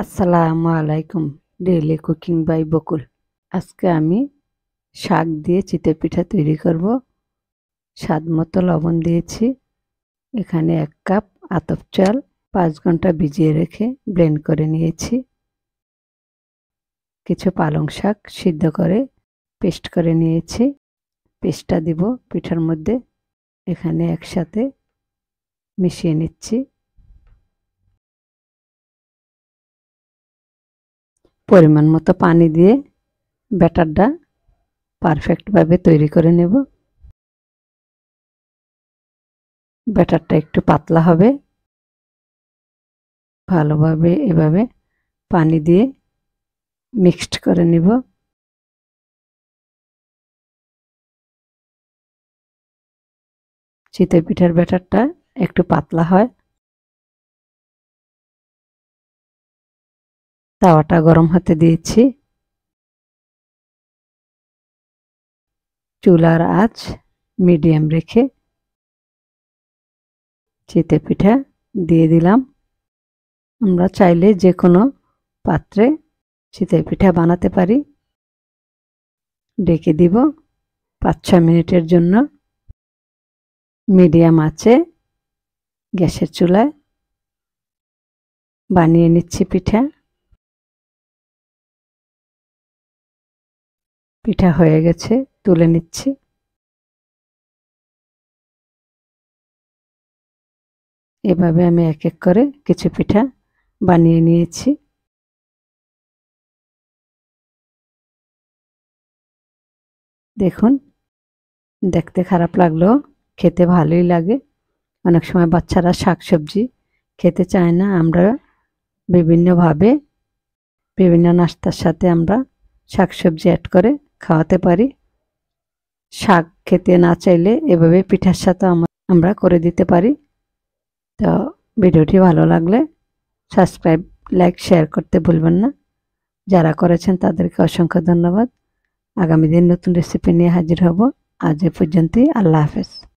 আসসালামু আলাইকুম। Daily cooking by বকুল। আজকে আমি শাক দিয়ে চিতই পিঠা তৈরি করব। স্বাদ মতো লবণ দিয়েছি। এখানে 1 কাপ আতপ চাল 5 ঘন্টা ভিজিয়ে রেখে ব্লেন্ড করে নিয়েছি। কিছু পালং শাক সিদ্ধ করে পেস্ট করে নিয়েছি। পেস্টটা দিব পিঠার মধ্যে। এখানে একসাথে মিশিয়ে নিচ্ছি। পরিমাণ মতো পানি দিয়ে ব্যাটারটা পারফেক্টভাবে তৈরি করে নেব। ব্যাটারটা একটু পাতলা হবে। ভালোভাবে এভাবে পানি দিয়ে মিক্সড করে নিব। চিতই পিঠার ব্যাটারটা একটু পাতলা হয়। তাওয়াটা গরম হতে দিয়েছি। চুলার আঁচ মিডিয়াম রেখে চিতই পিঠা দিয়ে দিলাম। আমরা চাইলে যে কোনো পাত্রে চিতই পিঠা বানাতে পারি। ঢেকে দিব 5-6 মিনিটের জন্য। মিডিয়াম আঁচে গ্যাসের চুলায় বানিয়ে নিচ্ছি পিঠা। পিঠা হয়ে গেছে, তুলে নিচ্ছি। এভাবে আমি এক এক করে কিছু পিঠা বানিয়ে নিয়েছি। দেখুন, দেখতে খারাপ লাগলেও খেতে ভালোই লাগে। অনেক সময় বাচ্চারা শাকসবজি খেতে চায় না। আমরা বিভিন্নভাবে বিভিন্ন নাস্তার সাথে আমরা শাকসবজি অ্যাড করে খাওয়াতে পারি। শাক খেতে না চাইলে এভাবে পিঠার সাথে আমরা করে দিতে পারি। তো ভিডিওটি ভালো লাগলে সাবস্ক্রাইব, লাইক, শেয়ার করতে ভুলবেন না। যারা করেছেন তাদেরকে অসংখ্য ধন্যবাদ। আগামী দিন নতুন রেসিপি নিয়ে হাজির হব। আজ এ পর্যন্তই। আল্লাহ হাফেজ।